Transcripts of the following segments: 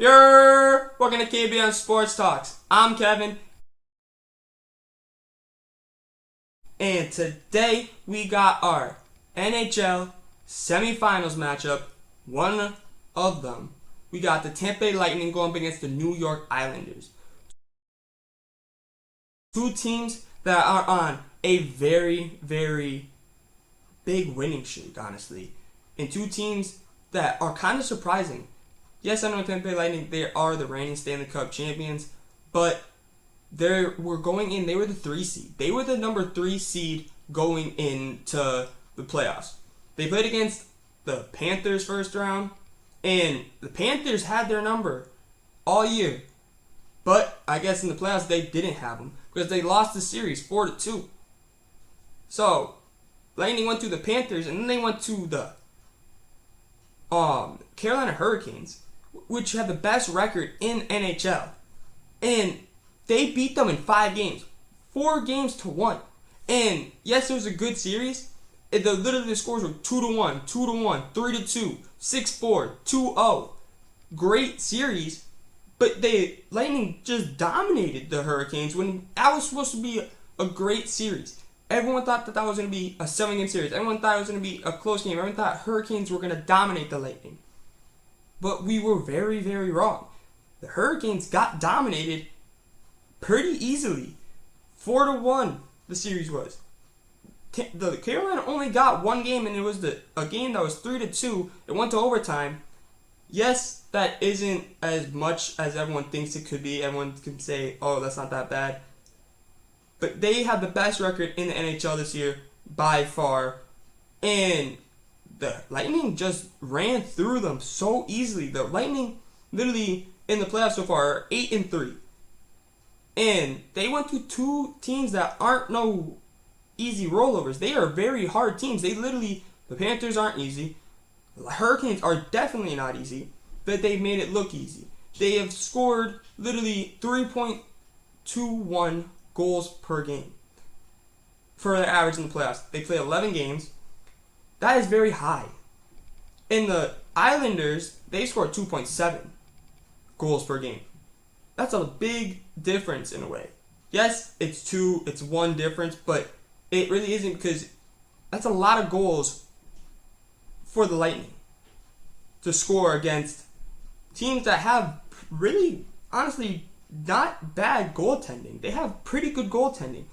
Welcome to KBN Sports Talks. I'm Kevin, and today we got our NHL semifinals matchup. One of them, we got the Tampa Lightning going up against the New York Islanders. Two teams that are on a very, very big winning streak, honestly, and two teams that are kind of surprising. Yes, I know Tampa Lightning, they are the reigning Stanley Cup champions, but they were going in, they were the 3 seed. They were the number 3 seed going into the playoffs. They played against the Panthers first round, and the Panthers had their number all year. But I guess in the playoffs they didn't have them because they lost the series 4-2. So, Lightning went to the Panthers, and then they went to the Carolina Hurricanes, which have the best record in NHL. And they beat them in 5 games. 4 games to 1. And yes, it was a good series. Literally the scores were 2-1, 2-1, 3-2, 6-4, 2-0. Great series. But the Lightning just dominated the Hurricanes when that was supposed to be a great series. Everyone thought that was going to be a 7-game series. Everyone thought it was going to be a close game. Everyone thought Hurricanes were going to dominate the Lightning. But we were very, very wrong. The Hurricanes got dominated pretty easily. 4-1 the series was. The Carolina only got 1 game, and it was a game that was 3-2. It went to overtime. Yes, that isn't as much as everyone thinks it could be. Everyone can say, oh, that's not that bad. But they have the best record in the NHL this year by far. And the Lightning just ran through them so easily. The Lightning, literally, in the playoffs so far, are 8-3. And they went to 2 teams that aren't no easy rollovers. They are very hard teams. The Panthers aren't easy. The Hurricanes are definitely not easy. But they've made it look easy. They have scored literally 3.21 goals per game for their average in the playoffs. They play 11 games. That is very high. And the Islanders, they scored 2.7 goals per game. That's a big difference in a way. Yes, it's 1 difference, but it really isn't because that's a lot of goals for the Lightning to score against teams that have really, honestly, not bad goaltending. They have pretty good goaltending.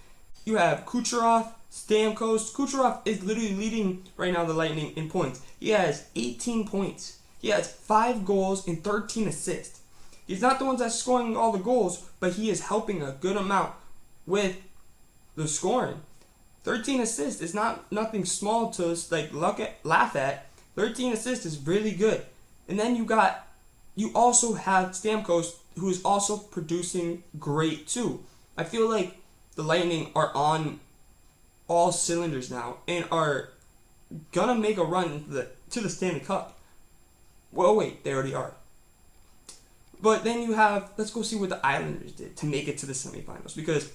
You have Kucherov, Stamkos. Kucherov is literally leading right now the Lightning in points. He has 18 points. He has 5 goals and 13 assists. He's not the one that's scoring all the goals, but he is helping a good amount with the scoring. 13 assists is not nothing small to laugh at. 13 assists is really good. And then you also have Stamkos, who is also producing great too. I feel like the Lightning are on all cylinders now and are gonna make a run to the Stanley Cup. Well, wait, they already are. But then let's go see what the Islanders did to make it to the semifinals, because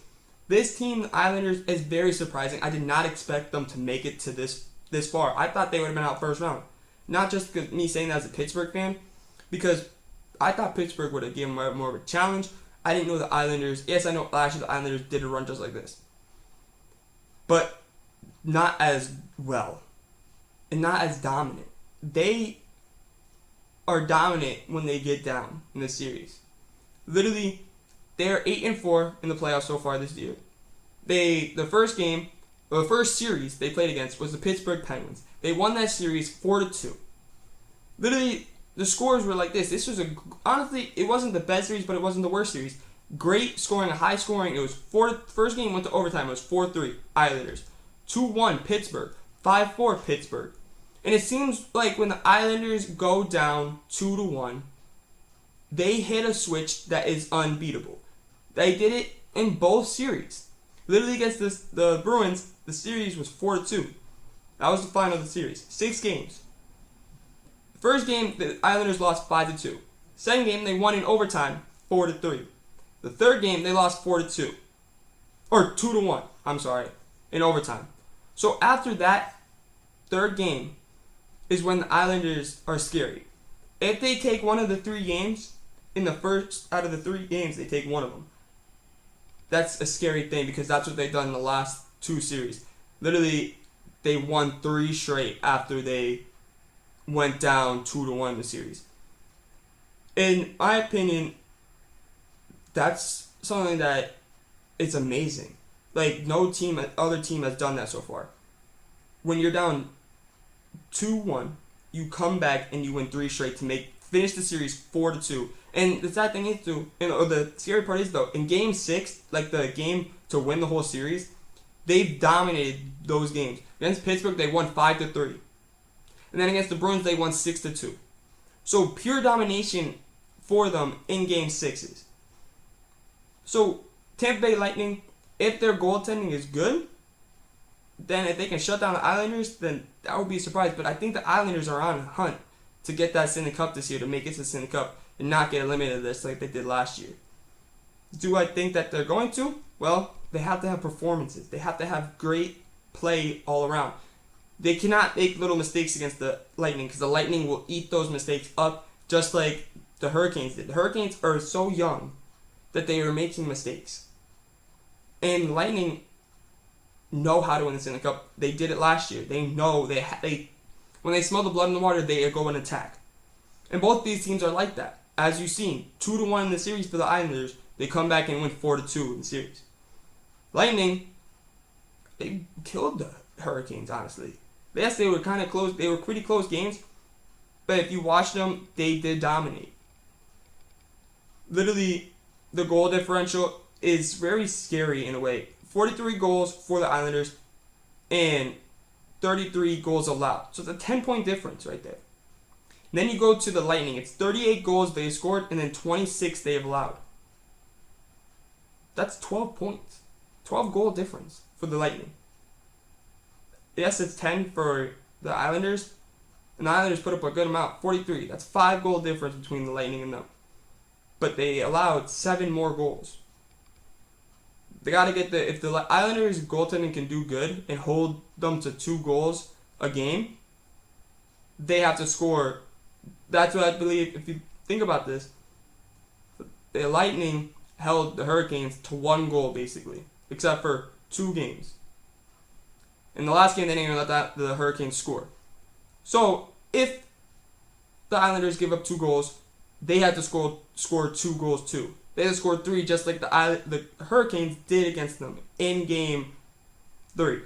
this team, the Islanders, is very surprising. I did not expect them to make it to this far. I thought they would have been out first round. Not just because me saying that as a Pittsburgh fan, because I thought Pittsburgh would have given them more of a challenge. I didn't know the Islanders. Yes, I know last year the Islanders did a run just like this, but not as well and not as dominant. They are dominant when they get down in the series. Literally, they're 8-4 in the playoffs so far this year. The first series they played against was the Pittsburgh Penguins. They won that series 4-2. Literally, the scores were like this. This was honestly, it wasn't the best series, but it wasn't the worst series. Great scoring, high scoring. It was first game went to overtime. It was 4-3 Islanders, 2-1 Pittsburgh, 5-4 Pittsburgh. And it seems like when the Islanders go down 2-1, they hit a switch that is unbeatable. They did it in both series. Literally against the Bruins, the series was 4-2. That was the final of the series. 6 games. The first game, the Islanders lost 5-2. Second game, they won in overtime 4-3. The third game, they lost 4-2. Or 2-1, I'm sorry, in overtime. So after that third game is when the Islanders are scary. If they take one of the 3 games, in the first out of the 3 games, they take one of them. That's a scary thing because that's what they've done in the last 2 series. Literally, they won 3 straight after they went down 2-1 in the series. In my opinion, that's something that is amazing. Like, no other team has done that so far. When you're down 2-1, you come back and you win 3 straight to finish the series 4-2. And the sad thing is, the scary part is, though, in Game 6, like the game to win the whole series, they've dominated those games. Against Pittsburgh, they won 5-3. And then against the Bruins, they won 6-2. So pure domination for them in Game 6s. So Tampa Bay Lightning, if their goaltending is good, then if they can shut down the Islanders, then that would be a surprise. But I think the Islanders are on a hunt to get that Stanley Cup this year, to make it to the Stanley Cup and not get eliminated of this like they did last year. Do I think that they're going to? Well, they have to have performances. They have to have great play all around. They cannot make little mistakes against the Lightning because the Lightning will eat those mistakes up just like the Hurricanes did. The Hurricanes are so young that they are making mistakes. And the Lightning know how to win the Stanley Cup. They did it last year. They know when they smell the blood in the water, they go and attack. And both these teams are like that. As you've seen, 2-1 in the series for the Islanders, they come back and win 4-2 in the series. Lightning, they killed the Hurricanes, honestly. Yes, they were kind of close. They were pretty close games. But if you watch them, they did dominate. Literally, the goal differential is very scary in a way. 43 goals for the Islanders and 33 goals allowed. So it's a 10-point difference right there. And then you go to the Lightning. It's 38 goals they scored and then 26 they have allowed. That's 12 points. 12 goal difference for the Lightning. Yes, it's 10 for the Islanders. And the Islanders put up a good amount. 43. That's 5 goal difference between the Lightning and them. But they allowed 7 more goals. They got to get if the Islanders goaltending can do good and hold them to 2 goals a game, they have to score. That's what I believe. If you think about this, the Lightning held the Hurricanes to 1 goal basically, except for 2 games. In the last game, they didn't even let the Hurricanes score. So if the Islanders give up 2 goals, they had to score 2 goals too. They had to score 3 just like the Hurricanes did against them in Game 3,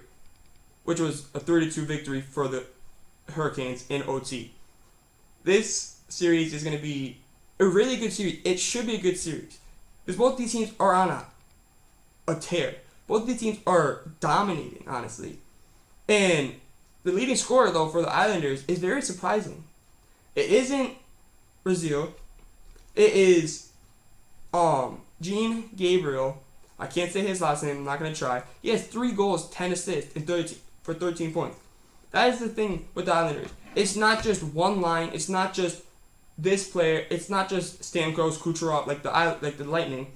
which was a 3-2 victory for the Hurricanes in OT. This series is going to be a really good series. It should be a good series because both these teams are on a tear. Both these teams are dominating, honestly. And the leading scorer, though, for the Islanders is very surprising. It isn't Brazil. It is Gene Gabriel. I can't say his last name. I'm not going to try. He has 3 goals, 10 assists, and 13 points. That is the thing with the Islanders. It's not just one line. It's not just this player. It's not just Stamkos, Kucherov, like the Lightning.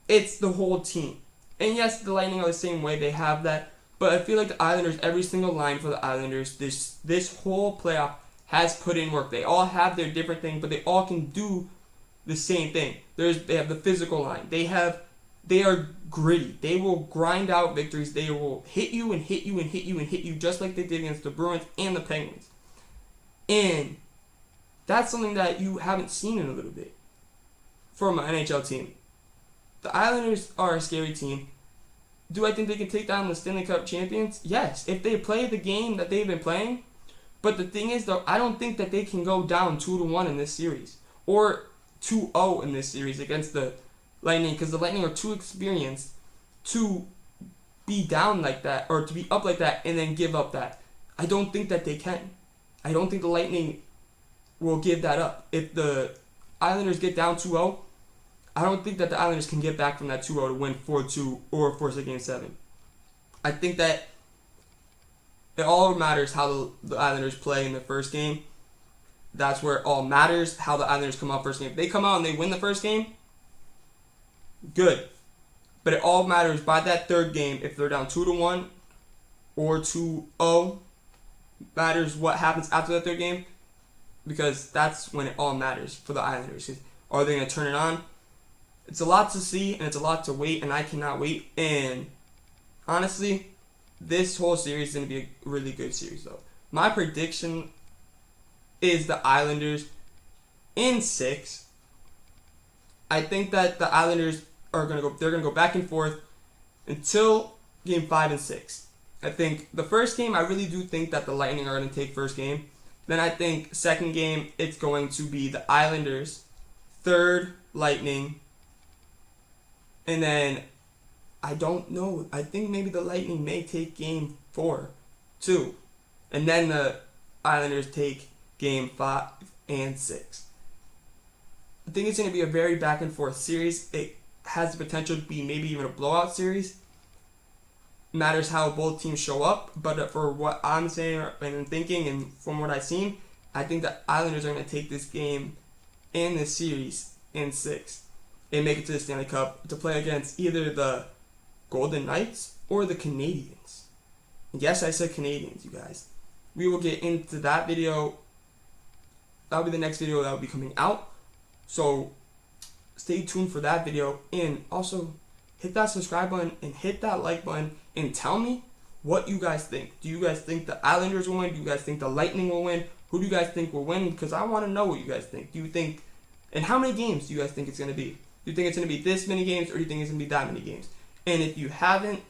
It's the whole team. And yes, the Lightning are the same way. They have that. But I feel like the Islanders, every single line for the Islanders, this whole playoff has put in work. They all have their different thing, but they all can do the same thing. They have the physical line. They are gritty. They will grind out victories. They will hit you and hit you and hit you and hit you just like they did against the Bruins and the Penguins. And that's something that you haven't seen in a little bit from an NHL team. The Islanders are a scary team. Do I think they can take down the Stanley Cup champions? Yes, if they play the game that they've been playing. But the thing is, though, I don't think that they can go down 2-1 in this series. Or 2-0 in this series against the Lightning. Because the Lightning are too experienced to be down like that. Or to be up like that and then give up that. I don't think that they can. I don't think the Lightning will give that up. If the Islanders get down 2-0, I don't think that the Islanders can get back from that 2-0 to win 4-2 or force a Game 7. I think that it all matters how the Islanders play in the first game. That's where it all matters, how the Islanders come out first game. If they come out and they win the first game, good. But it all matters by that third game, if they're down 2-1 or 2-0, matters what happens after the third game, because that's when it all matters for the Islanders. Are they going to turn it on? It's a lot to see, and it's a lot to wait, and I cannot wait. And honestly, this whole series is going to be a really good series, though. My prediction is the Islanders in 6. I think that the Islanders are going to go. They're going to go back and forth until game 5 and 6. I think the first game, I really do think that the Lightning are going to take first game. Then I think second game, it's going to be the Islanders, third Lightning, and then I don't know. I think maybe the Lightning may take game 4, too, and then the Islanders take game 5 and 6. I think it's going to be a very back and forth series. It has the potential to be maybe even a blowout series. Matters how both teams show up, but for what I'm saying and thinking, and from what I've seen, I think the Islanders are going to take this game and this series in 6 and make it to the Stanley Cup to play against either the Golden Knights or the Canadiens. Yes, I said Canadiens, you guys. We will get into that video. That'll be the next video that will be coming out. So stay tuned for that video, and also hit that subscribe button and hit that like button and tell me what you guys think. Do you guys think the Islanders will win? Do you guys think the Lightning will win? Who do you guys think will win? Because I want to know what you guys think. Do you think, and how many games do you guys think it's going to be? Do you think it's going to be this many games, or do you think it's going to be that many games? And if you haven't,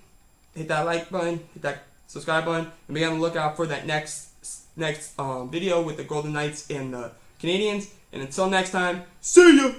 hit that like button, hit that subscribe button, and be on the lookout for that next video with the Golden Knights and the Canadiens. And until next time, see ya!